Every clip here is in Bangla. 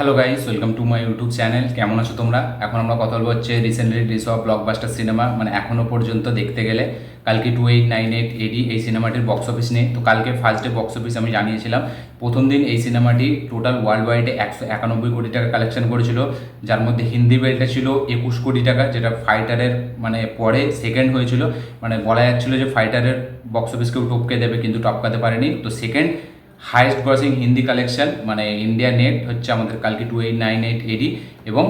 Hello guys, welcome to my YouTube channel. কেমন আছো তোমরা? এখন আমরা কথা বলবো হচ্ছে রিসেন্টলি রিলিজ হওয়া ব্লকবাস্টার সিনেমা, মানে এখনও পর্যন্ত দেখতে গেলে কালকে 2898 এডি এই সিনেমাটির বক্স অফিস নেই। তো কালকে ফার্স্ট ডে বক্স অফিস আমি জানিয়েছিলাম। প্রথম দিন এই সিনেমাটি টোটাল ওয়ার্ল্ড ওয়াইডে 191 কোটি টাকা কালেকশন করেছিল, যার মধ্যে হিন্দি বেলটা ছিল 21 কোটি টাকা, যেটা ফাইটারের মানে পরে সেকেন্ড হয়েছিল। মানে বলা যাচ্ছিল যে ফাইটারের বক্স অফিসকেও টপকে দেবে, কিন্তু টপকাতে পারেনি। তো second highest grossing Hindi collection মানে ইন্ডিয়া নেট হচ্ছে আমাদের কালকে 2898 এডি। এবং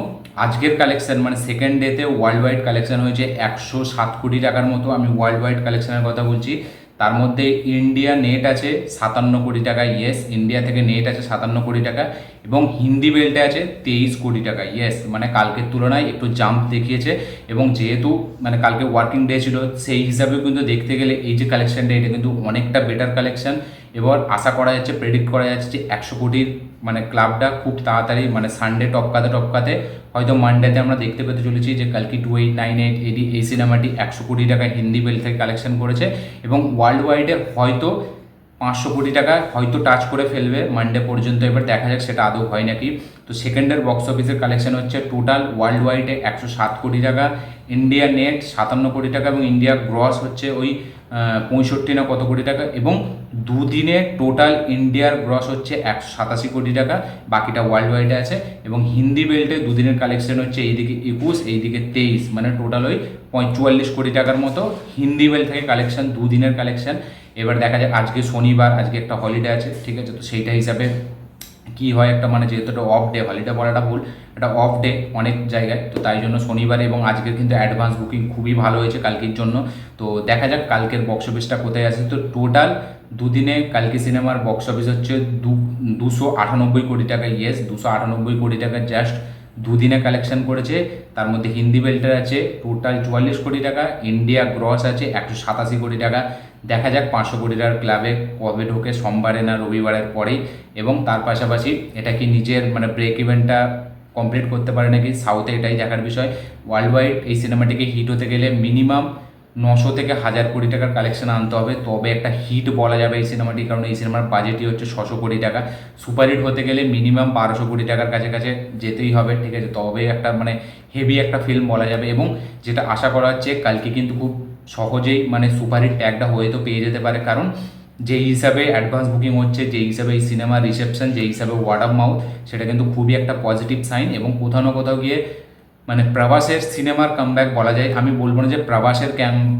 আজকের কালেকশন মানে সেকেন্ড ডেতে ওয়ার্ল্ড ওয়াইড কালেকশন হয়েছে 107 কোটি টাকার মতো। আমি ওয়ার্ল্ড ওয়াইড কালেকশনের কথা বলছি। তার মধ্যে ইন্ডিয়া নেট আছে 57 কোটি টাকা, ইয়েস ইন্ডিয়া থেকে নেট আছে 57 কোটি টাকা, এবং হিন্দি বেল্টে আছে 23 কোটি টাকা, ইয়েস মানে কালকের তুলনায় একটু জাম্প দেখিয়েছে। এবং যেহেতু মানে কালকে ওয়ার্কিং ডে ছিল, সেই হিসাবেও কিন্তু দেখতে গেলে এই যে কালেকশনটা এটা কিন্তু অনেকটা বেটার কালেকশন। এবার আশা করা যাচ্ছে, প্রেডিক্ট করা যাচ্ছে যে 100 কোটির মানে ক্লাবটা খুব তাড়াতাড়ি মানে সানডে টপকাতে হয়তো মানডেতে আমরা দেখতে পেতে চলেছি যে কালকে 2898 এডি এই সিনেমাটি 100 কোটি টাকা হিন্দি বেল থেকে কালেকশন করেছে, এবং ওয়ার্ল্ড ওয়াইডে হয়তো 500 কোটি টাকা হয়তো টাচ করে ফেলবে মানডে পর্যন্ত। এবার দেখা যাক সেটা আদৌ হয় নাকি। তো সেকেন্ডের বক্স অফিসের কালেকশন হচ্ছে টোটাল ওয়ার্ল্ড ওয়াইডে 107 কোটি টাকা, ইন্ডিয়া নেট 57 কোটি টাকা, এবং ইন্ডিয়া গ্রস হচ্ছে ওই 65 না কত কোটি টাকা। এবং দুদিনে টোটাল ইন্ডিয়ার গ্রস হচ্ছে 187 কোটি টাকা, বাকিটা ওয়ার্ল্ড ওয়াইডে আছে। এবং হিন্দি বেল্টে দুদিনের কালেকশন হচ্ছে এইদিকে 21 এইদিকে 23, মানে টোটাল ওই 44 কোটি টাকার মতো হিন্দি বেল্ট থেকে কালেকশন, দুদিনের কালেকশন। এবার দেখা যায় আজকে শনিবার, আজকে একটা হলিডে আছে, ঠিক আছে। তো সেইটা হিসাবে কি হয় একটা মানে যেহেতু একটা অফ ডে, হলিডে বলাটা ভুল, একটা অফ ডে অনেক জায়গায়, তো তাই জন্য শনিবারে এবং আজকের কিন্তু অ্যাডভান্স বুকিং খুবই ভালো হয়েছে কালকের জন্য। তো দেখা যাক কালকের বক্স অফিসটা কোথায় আছে। তো টোটাল দুদিনে কালকে সিনেমার বক্স অফিস হচ্ছে 298 কোটি টাকা, ইয়েস 298 কোটি টাকা জাস্ট দুদিনে কালেকশন করেছে। তার মধ্যে হিন্দি বেল্টের আছে টোটাল 44 কোটি টাকা, ইন্ডিয়া গ্রস আছে 187 কোটি টাকা। দেখা যাক 500 কোটি টাকার ক্লাবে কবে ঢোকে, সোমবারে না রবিবারের পরেই। এবং তার পাশাপাশি এটা কি নিজের মানে ব্রেক ইভেন্টটা কমপ্লিট করতে পারে নাকি সাউথে, এটাই দেখার বিষয়। ওয়ার্ল্ড ওয়াইড এই সিনেমাটিকে হিট হতে গেলে মিনিমাম 900 থেকে 1000 কোটি টাকার কালেকশন আনতে হবে, তবে একটা হিট বলা যাবে এই সিনেমাটি, কারণ এই সিনেমার বাজেটই হচ্ছে 600 কোটি টাকা। সুপার হিট হতে গেলে মিনিমাম 1200 কোটি টাকার কাছে যেতেই হবে, ঠিক আছে, তবে একটা মানে হেভি একটা ফিল্ম বলা যাবে। এবং যেটা আশা করা হচ্ছে কালকে কিন্তু খুব সহজেই মানে সুপারহিট ট্যাগটা হয়তো পেয়ে যেতে পারে, কারণ যেই হিসাবে অ্যাডভান্স বুকিং হচ্ছে, যেই হিসাবে এই সিনেমার রিসেপশন, যেই হিসাবে ওয়ার্ড অফ মাউথ, সেটা কিন্তু খুবই একটা পজিটিভ সাইন। এবং কোথাও না কোথাও গিয়ে মানে প্রভাসের সিনেমার কামব্যাক বলা যায়, আমি বলবো না যে প্রভাসের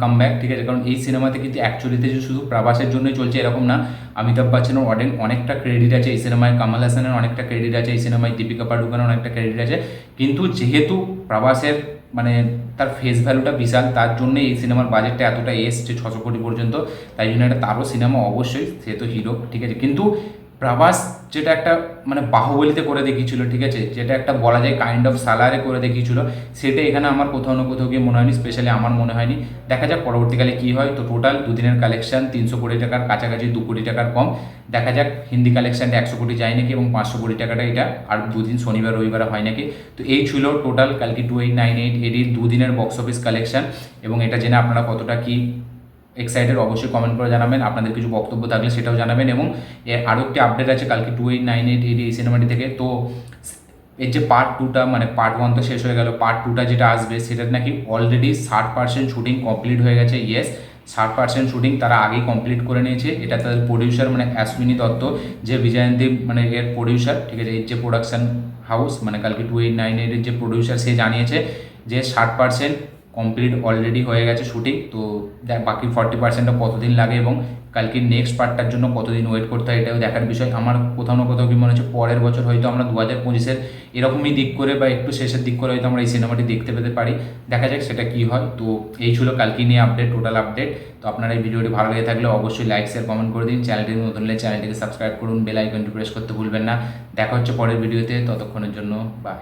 কামব্যাক, ঠিক আছে, কারণ এই সিনেমাতে কিন্তু অ্যাকচুয়ালিতে যে শুধু প্রভাসের জন্যই চলছে এরকম না। অমিতাভ বচ্চনের অনেকটা ক্রেডিট আছে এই সিনেমায়, কামাল হাসানের অনেকটা ক্রেডিট আছে এই সিনেমায়, দীপিকা পাডুকোনের অনেকটা ক্রেডিট আছে। কিন্তু যেহেতু প্রভাসের মানে তার ফেস ভ্যালুটা বিশাল, তার জন্য এই সিনেমার বাজেটটা এতটা এসছে 600 কোটি পর্যন্ত, তাই জন্য এটা তারও সিনেমা অবশ্যই, সে তো হিরো, ঠিক আছে। কিন্তু প্রভাস যেটা একটা মানে বাহুবলীতে করে দেখিয়েছিল, ঠিক আছে, যেটা একটা বলা যায় কাইন্ড অফ সালারে করে দেখিয়েছিল, সেটা এখানে আমার কোথাও না কোথাও গিয়ে মনে হয়নি, স্পেশালি আমার মনে হয়নি। দেখা যাক পরবর্তীকালে কী হয়। তো টোটাল দুদিনের কালেকশন 300 কোটি টাকার কাছাকাছি, 2 কোটি টাকার কম। দেখা যাক হিন্দি কালেকশানটা 100 কোটি যায় নাকি, এবং 500 কোটি টাকাটা এটা আর দুদিন শনিবার রবিবার হয় নাকি। তো এই ছিল টোটাল কালকে 2898 এডির দুদিনের বক্স অফিস কালেকশন। এবং এটা জেনে আপনারা কতটা কি এক্সাইটেড অবশ্যই কমেন্ট করে জানাবেন, আপনাদের কিছু বক্তব্য থাকলে সেটাও জানাবেন। এবং আরও একটি আপডেট আছে কালকে 2898 এডি এই সিনেমাটি থেকে। তো এর যে পার্ট 2টা মানে পার্ট 1 তো শেষ হয়ে গেল, পার্ট 2টা যেটা আসবে সেটা নাকি অলরেডি 60% শুটিং কমপ্লিট হয়ে গেছে, ইয়েস 60% শুটিং তারা আগেই কমপ্লিট করে নিয়েছে। এটা তাদের প্রডিউসার মানে অশ্বিনী দত্ত, যে বিজয়ন্তী মানে এর প্রডিউসার, ঠিক আছে, এর যে প্রোডাকশন হাউস মানে কালকে 2898 এর যে প্রডিউসার, সে জানিয়েছে যে 60% কমপ্লিট অলরেডি হয়ে গেছে শুটিং। তো বাকি 40%টা কতদিন লাগে এবং কালকে নেক্সট পার্টটার জন্য কতদিন ওয়েট করতে হয় এটাও দেখার বিষয়। আমার কোথাও না কোথাও কি মনে হচ্ছে পরের বছর হয়তো আমরা 2025-এর এরকমই দিক করে বা একটু শেষের দিক করে হয়তো আমরা এই সিনেমাটি দেখতে পেতে পারি। দেখা যাক সেটা কী হয়। তো এই ছিল কালকে নিয়ে আপডেট, টোটাল আপডেট। তো আপনারা এই ভিডিওটি ভালো লেগে থাকলে অবশ্যই লাইক শেয়ার কমেন্ট করে দিন, চ্যানেলটি নতুন হলে চ্যানেলটিকে সাবস্ক্রাইব করুন, বেল আইকনটি প্রেস করতে ভুলবেন না। দেখা হচ্ছে পরের ভিডিওতে, ততক্ষণের জন্য বাই।